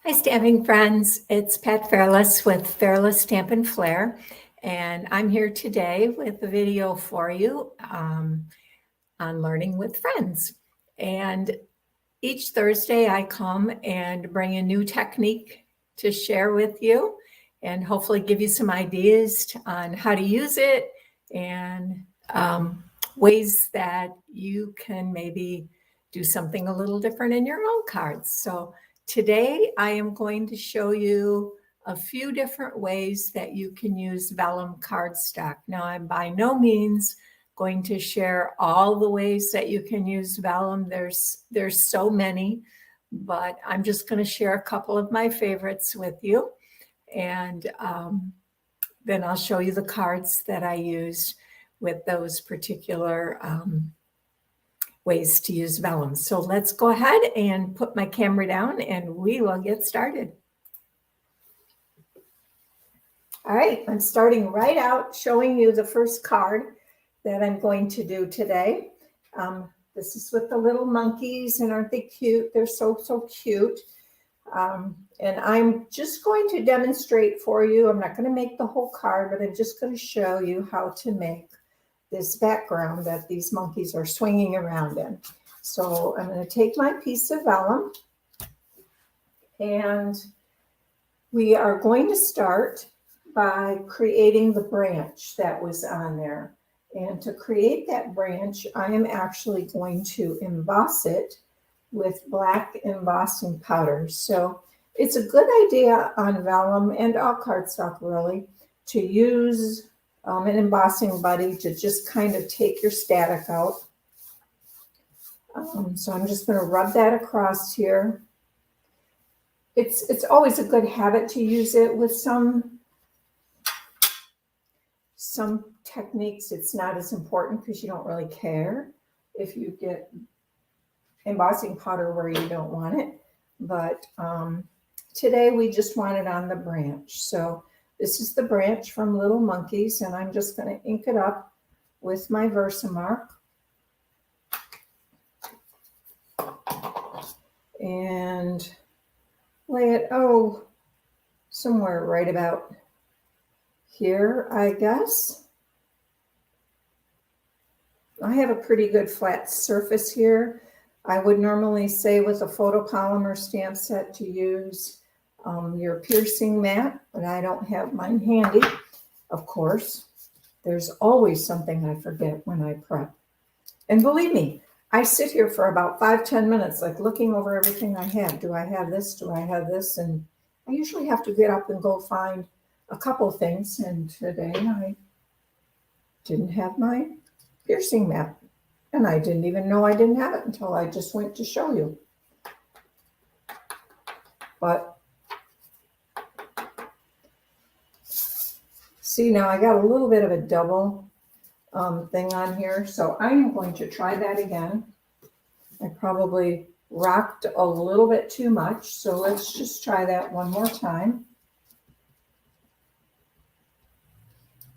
Hi, stamping friends. It's Pat Fairless with Fairless Stamp and Flair, and I'm here today with a video for you on learning with friends. And each Thursday I come and bring a new technique to share with you and hopefully give you some ideas on how to use it and ways that you can maybe do something a little different in your own cards. So today I am going to show you a few different ways that you can use vellum cardstock. Now, I'm by no means going to share all the ways that you can use vellum. There's so many, but I'm just going to share a couple of my favorites with you. And then I'll show you the cards that I used with those particular ways to use vellum. So let's go ahead and put my camera down and we will get started. All right, I'm starting right out showing you the first card that I'm going to do today. This is with the little monkeys, and aren't they cute? They're so cute. And I'm just going to demonstrate for you. I'm not going to make the whole card, but I'm just going to show you how to make this background that these monkeys are swinging around in. So I'm going to take my piece of vellum, and we are going to start by creating the branch that was on there. And to create that branch, I am actually going to emboss it with black embossing powder. So it's a good idea on vellum and all cardstock really to use an embossing buddy to just kind of take your static out. So I'm just going to rub that across here. It's always a good habit to use it with some techniques. It's not as important because you don't really care if you get embossing powder where you don't want it. But today we just want it on the branch. So this is the branch from Little Monkeys, and I'm just going to ink it up with my Versamark. And lay it, somewhere right about here, I guess. I have a pretty good flat surface here. I would normally say with a photopolymer stamp set to use your piercing mat, but I don't have mine handy, of course. There's always something I forget when I prep. And believe me, I sit here for about 5-10 minutes, like looking over everything I have. Do I have this? Do I have this? And I usually have to get up and go find a couple things. And today I didn't have my piercing mat. And I didn't even know I didn't have it until I just went to show you. But see, now I got a little bit of a double thing on here. So I'm going to try that again. I probably rocked a little bit too much. So let's just try that one more time.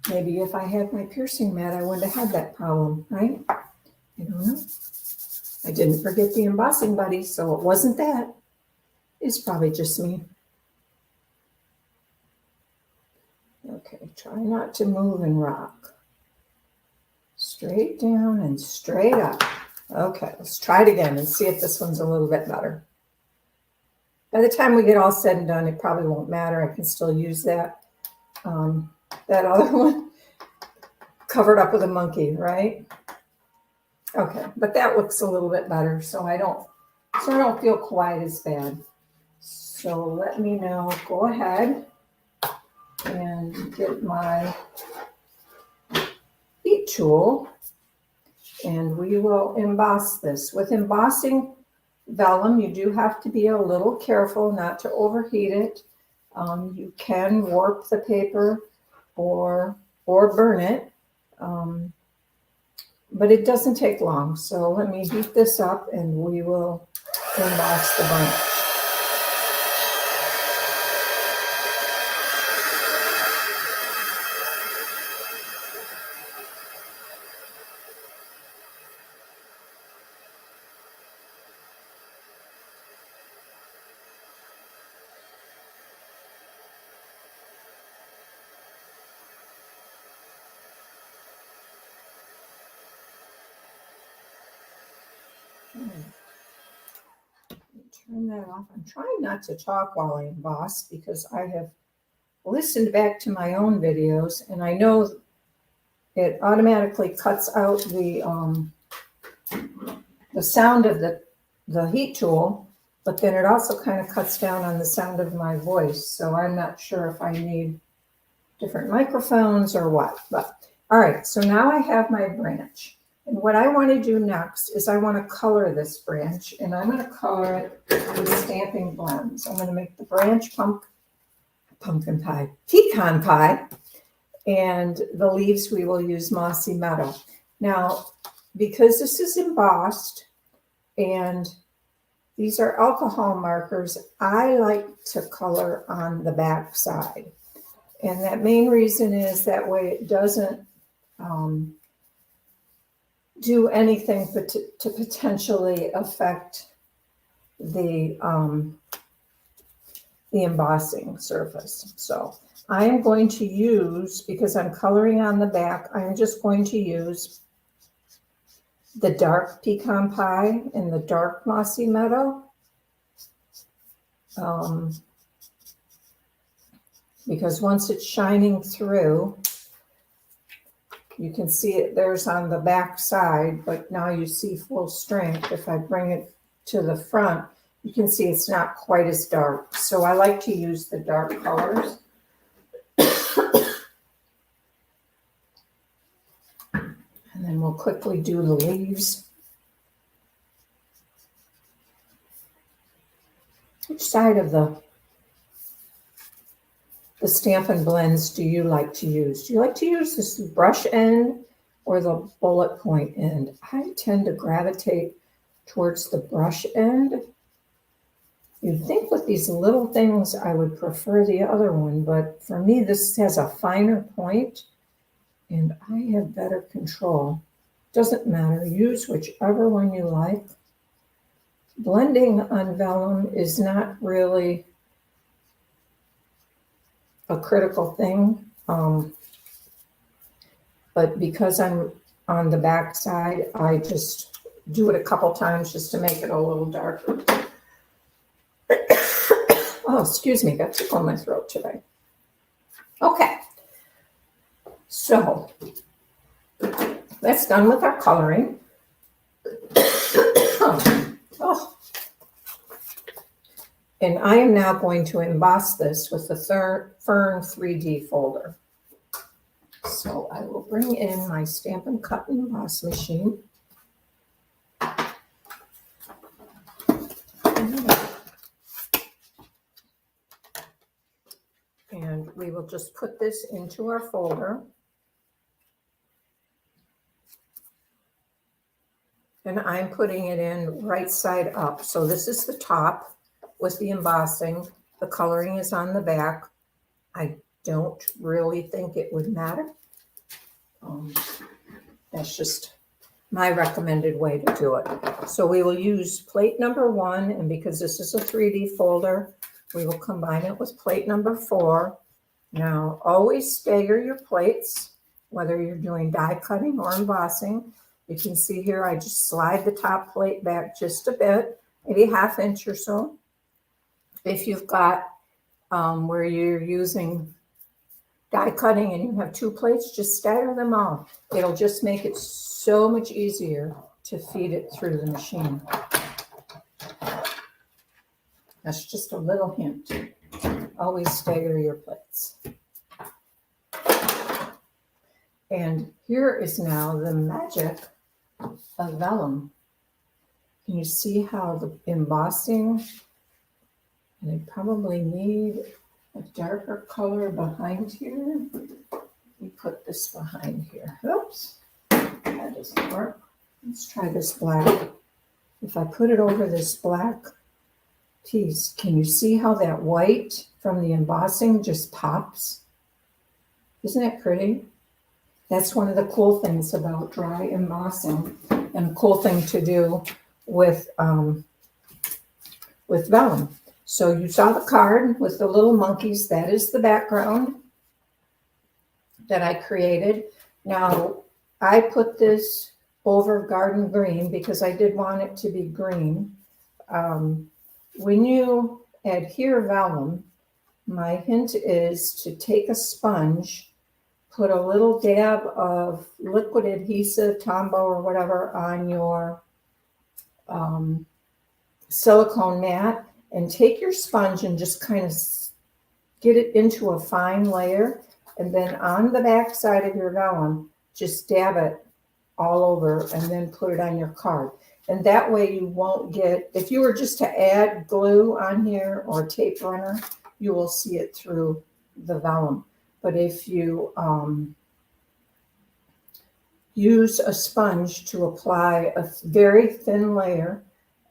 Maybe if I had my piercing mat, I wouldn't have had that problem, right? I don't know. I didn't forget the embossing buddy, so it wasn't that. It's probably just me. Okay, try not to move and rock. Straight down and straight up. Okay, let's try it again and see if this one's a little bit better. By the time we get all said and done, it probably won't matter. I can still use that. That other one covered up with a monkey, right? Okay, but that looks a little bit better, so I don't feel quite as bad. So let me now go ahead and get my heat tool, and we will emboss this. With embossing vellum, you do have to be a little careful not to overheat it. You can warp the paper or burn it. But it doesn't take long. So let me heat this up and we will emboss the branch. Turn that off. I'm trying not to talk while I emboss because I have listened back to my own videos and I know it automatically cuts out the sound of the heat tool, but then it also kind of cuts down on the sound of my voice. So I'm not sure if I need different microphones or what. But all right, so now I have my branch. And what I want to do next is I want to color this branch, and I'm going to color it with Stamping Blends. I'm going to make the branch pumpkin pie, pecan pie, and the leaves we will use Mossy Meadow. Now, because this is embossed and these are alcohol markers, I like to color on the back side. And that main reason is that way it doesn't do anything to potentially affect the embossing surface. So I am going to use, because I'm coloring on the back, I'm just going to use the dark pecan pie and the dark mossy meadow. Because once it's shining through, you can see it there's on the back side, but now you see full strength. If I bring it to the front, you can see it's not quite as dark. So I like to use the dark colors. And then we'll quickly do the leaves. Which side of the Stampin' Blends do you like to use? Do you like to use this brush end or the bullet point end? I tend to gravitate towards the brush end. You'd think with these little things I would prefer the other one, but for me this has a finer point and I have better control. Doesn't matter, use whichever one you like. Blending on vellum is not really a critical thing, but because I'm on the back side, I just do it a couple times just to make it a little darker. Oh, excuse me, got tickle in my throat today. Okay, so that's done with our coloring. Oh. And I am now going to emboss this with the Fern 3D folder. So I will bring in my Stampin' Cut and Emboss machine. And we will just put this into our folder. And I'm putting it in right side up. So this is the top with the embossing. The coloring is on the back. I don't really think it would matter. That's just my recommended way to do it. So we will use plate number 1, and because this is a 3D folder, we will combine it with plate number 4. Now, always stagger your plates, whether you're doing die cutting or embossing. You can see here, I just slide the top plate back just a bit, maybe ½ inch or so. If you've got where you're using die cutting and you have 2 plates, just stagger them all. It'll just make it so much easier to feed it through the machine. That's just a little hint. Always stagger your plates. And here is now the magic of vellum. Can you see how the embossing, and I probably need a darker color behind here. We put this behind here. Oops, that doesn't work. Let's try this black. If I put it over this black piece, can you see how that white from the embossing just pops? Isn't it pretty? That's one of the cool things about dry embossing, and a cool thing to do with vellum. So you saw the card with the little monkeys. That is the background that I created. Now, I put this over garden green because I did want it to be green. When you adhere vellum, my hint is to take a sponge, put a little dab of liquid adhesive, Tombow or whatever, on your silicone mat, and take your sponge and just kind of get it into a fine layer. And then on the back side of your vellum, just dab it all over and then put it on your card. And that way you won't get, if you were just to add glue on here or tape runner, you will see it through the vellum. But if you use a sponge to apply a very thin layer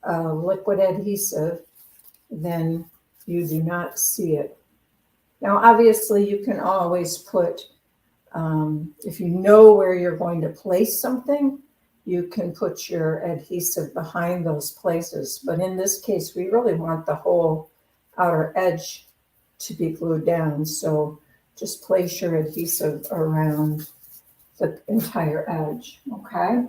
of liquid adhesive, then you do not see it. Now, obviously, you can always put, if you know where you're going to place something, you can put your adhesive behind those places. But in this case, we really want the whole outer edge to be glued down. So just place your adhesive around the entire edge, okay?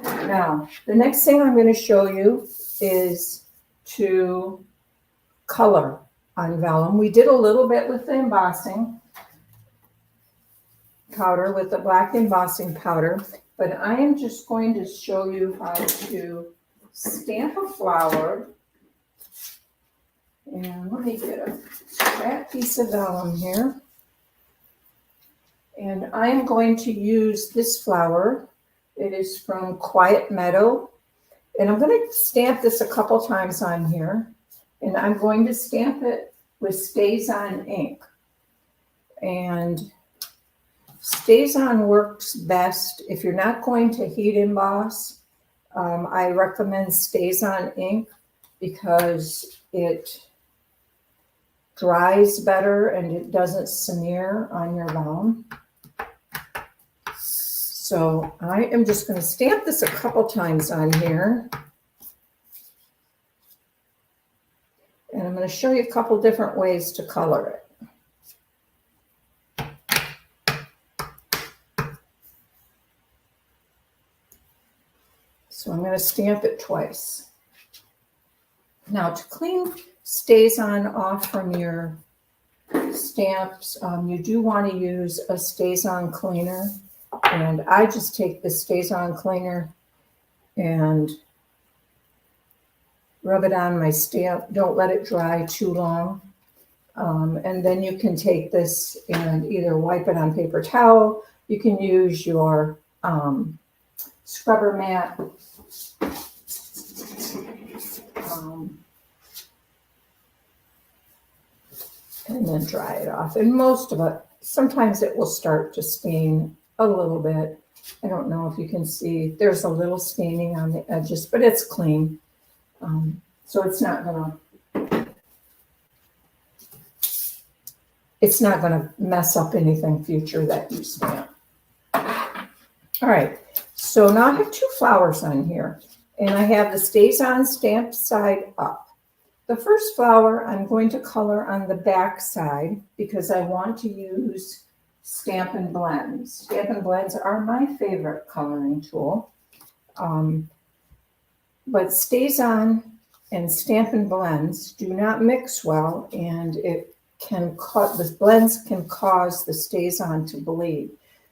Now, the next thing I'm going to show you is to color on vellum. We did a little bit with the embossing powder, with the black embossing powder, but I am just going to show you how to stamp a flower. And let me get a fat piece of vellum here. And I am going to use this flower. It is from Quiet Meadow. And I'm going to stamp this a couple times on here. And I'm going to stamp it with StazOn ink. And StazOn works best if you're not going to heat emboss. I recommend StazOn ink because it dries better and it doesn't smear on your vellum. So I am just going to stamp this a couple times on here. And I'm going to show you a couple different ways to color it. So I'm going to stamp it twice. Now, to clean StazOn off from your stamps, you do want to use a StazOn cleaner. And I just take the StazOn cleaner and rub it on my stamp. Don't let it dry too long. And then you can take this and either wipe it on paper towel. You can use your scrubber mat. And then dry it off. And most of it, sometimes it will start to stain a little bit. I don't know if you can see, there's a little staining on the edges, but it's clean. So it's not gonna mess up anything future that you stamp. All right, so now I have two flowers on here, and I have the StazOn stamped side up. The first flower I'm going to color on the back side because I want to use Stampin' Blends. Stampin' Blends are my favorite coloring tool. But StazOn and Stampin' Blends do not mix well, and it can the blends can cause the StazOn to bleed.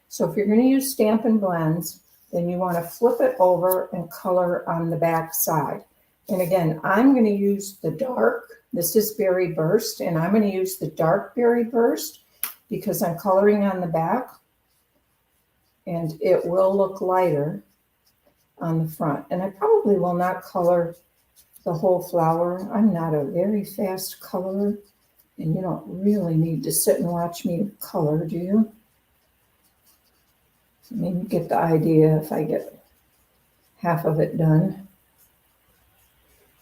So if you're going to use Stampin' Blends, then you want to flip it over and color on the back side. And again, I'm going to use the dark. This is Berry Burst, and I'm going to use the dark Berry Burst because I'm coloring on the back, and it will look lighter on the front. And I probably will not color the whole flower. I'm not a very fast colorer, and you don't really need to sit and watch me color, do you? I mean, you get the idea if I get half of it done.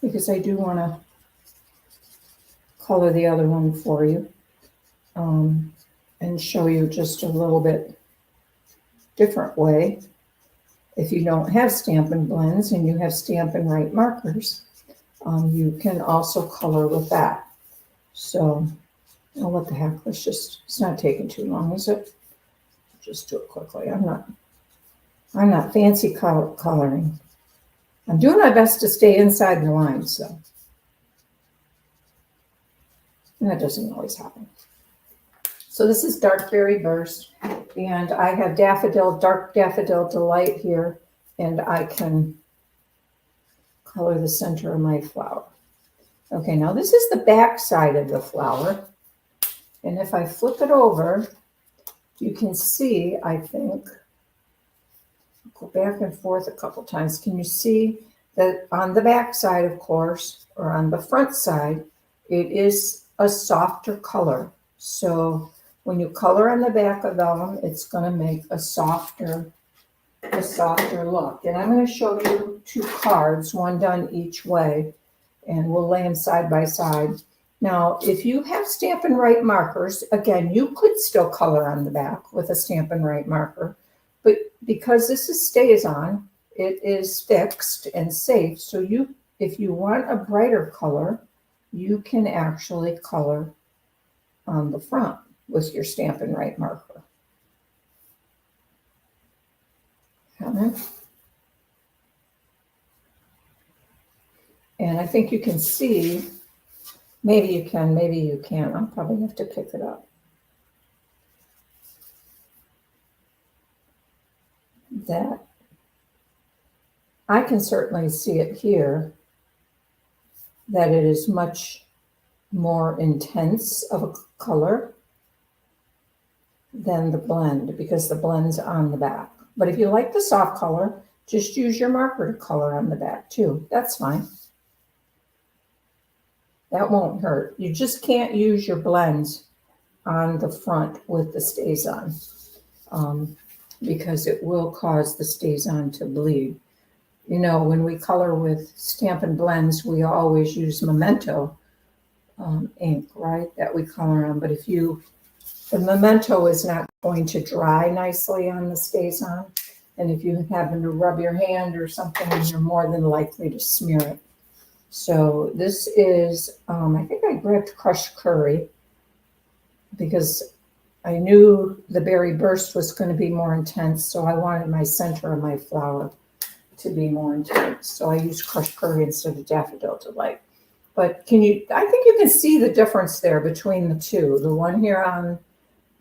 Because I do want to color the other one for you and show you just a little bit different way. If you don't have Stampin' Blends and you have Stampin' Write markers, you can also color with that. So, oh, what the heck, it's not taking too long, is it? Just do it quickly. I'm not I'm not fancy coloring. I'm doing my best to stay inside the lines, though. And that doesn't always happen. So this is Dark Berry Burst, and I have Dark Daffodil Delight here, and I can color the center of my flower. Okay, now this is the back side of the flower, and if I flip it over, you can see, I think, go back and forth a couple times. Can you see that on the back side, of course, or on the front side, it is a softer color. So when you color on the back of vellum, it's going to make a softer look. And I'm going to show you two cards, one done each way, and we'll lay them side by side. Now, if you have Stampin' Write markers, again, you could still color on the back with a Stampin' Write marker, but because this is StazOn, it is fixed and safe. So if you want a brighter color, you can actually color on the front with your Stampin' Write marker. Okay. And I think you can see, maybe you can, maybe you can't. I'll probably have to pick it up. That I can certainly see it here, that it is much more intense of a color than the blend, because the blend's on the back. But if you like the soft color, just use your marker to color on the back too. That's fine. That won't hurt. You just can't use your blends on the front with the StazOn, because it will cause the StazOn to bleed. You know, when we color with Stampin' Blends, we always use Memento ink, right, that we color on. But if the Memento is not going to dry nicely on the StazOn, and if you happen to rub your hand or something, you're more than likely to smear it. So this is, I think I grabbed Crushed Curry because I knew the Berry Burst was going to be more intense, so I wanted my center of my flower to be more intense. So I used Crushed Curry instead of Daffodil Delight. But I think you can see the difference there between the two. The one here on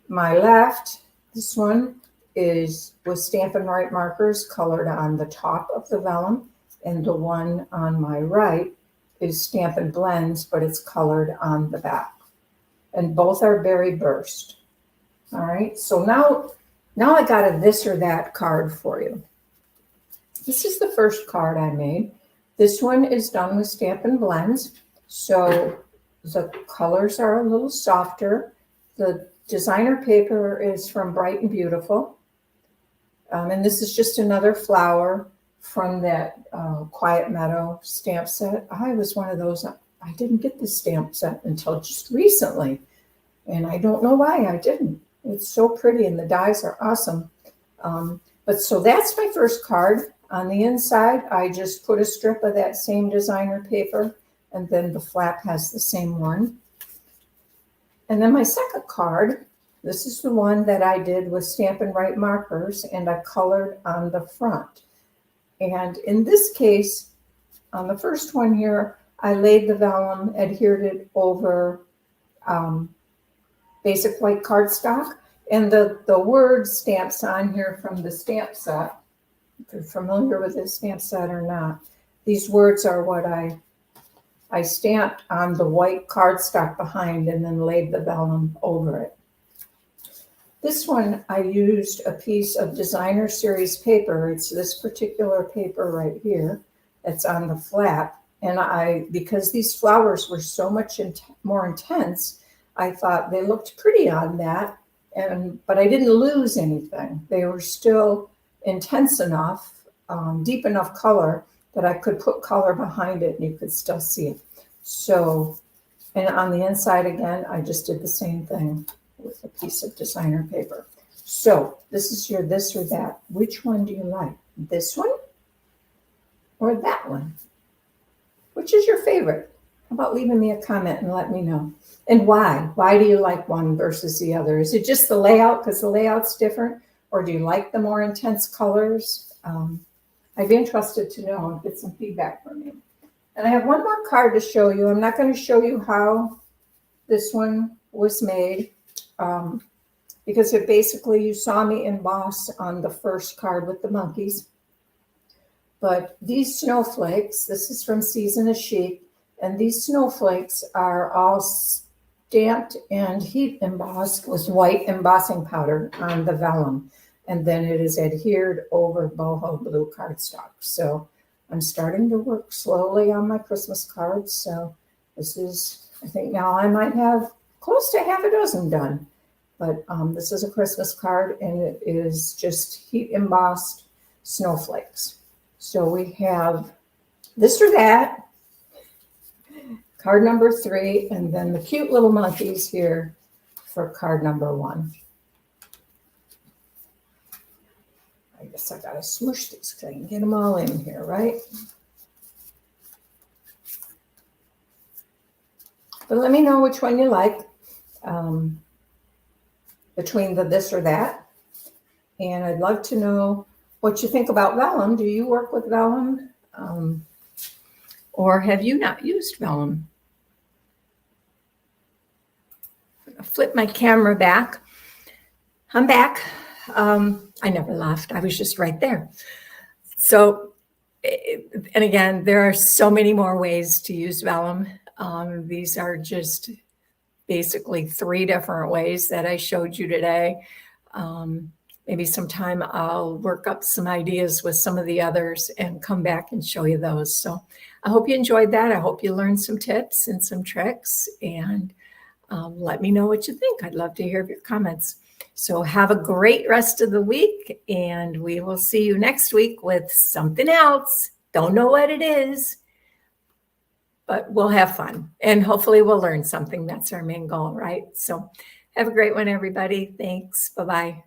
my left, this one is with Stampin' Write markers colored on the top of the vellum, and the one on my right is Stampin' Blends, but it's colored on the back. And both are Berry Burst. All right, so now I got a this or that card for you. This is the first card I made. This one is done with Stampin' Blends, so the colors are a little softer. The designer paper is from Bright and Beautiful, and this is just another flower from that Quiet Meadow stamp set. I was one of those, I didn't get this stamp set until just recently, and I don't know why I didn't. It's so pretty, and the dies are awesome. But so that's my first card. On the inside, I just put a strip of that same designer paper, and then the flap has the same one. And then my second card, this is the one that I did with Stampin' Write markers, and I colored on the front. And in this case, on the first one here, I laid the vellum, adhered it over basic white cardstock, and the word stamps on here from the stamp set. If you're familiar with this stamp set or not, these words are what I stamped on the white cardstock behind and then laid the vellum over it. This one, I used a piece of designer series paper. It's this particular paper right here that's on the flap. And because these flowers were so much more intense, I thought they looked pretty on that. But I didn't lose anything. They were still intense enough, deep enough color that I could put color behind it and you could still see it. So, and on the inside again, I just did the same thing with a piece of designer paper. So this is your this or that. Which one do you like? This one or that one? Which is your favorite? How about leaving me a comment and let me know? And why? Why do you like one versus the other? Is it just the layout because the layout's different? or do you like the more intense colors? I'd be interested to know and get some feedback from you. And I have one more card to show you. I'm not going to show you how this one was made because it basically, you saw me emboss on the first card with the monkeys. But these snowflakes, this is from Season of Sheep, and these snowflakes are all stamped and heat embossed with white embossing powder on the vellum. And then it is adhered over boho blue cardstock. So I'm starting to work slowly on my Christmas cards. So this is, I think now I might have close to half a dozen done. But this is a Christmas card, and it is just heat embossed snowflakes. So we have this or that, card number 3, and then the cute little monkeys here for card number 1. I guess I gotta smush these so I can get them all in here, right? But let me know which one you like between the this or that. And I'd love to know what you think about vellum. Do you work with vellum? Or have you not used vellum? I'm gonna flip my camera back. I'm back. I never left. I was just right there. So, and again, there are so many more ways to use vellum. These are just basically 3 different ways that I showed you today. Maybe sometime I'll work up some ideas with some of the others and come back and show you those. So I hope you enjoyed that. I hope you learned some tips and some tricks, and let me know what you think. I'd love to hear your comments. So have a great rest of the week, and we will see you next week with something else. Don't know what it is, but we'll have fun, and hopefully we'll learn something. That's our main goal, right? So have a great one, everybody. Thanks. Bye-bye.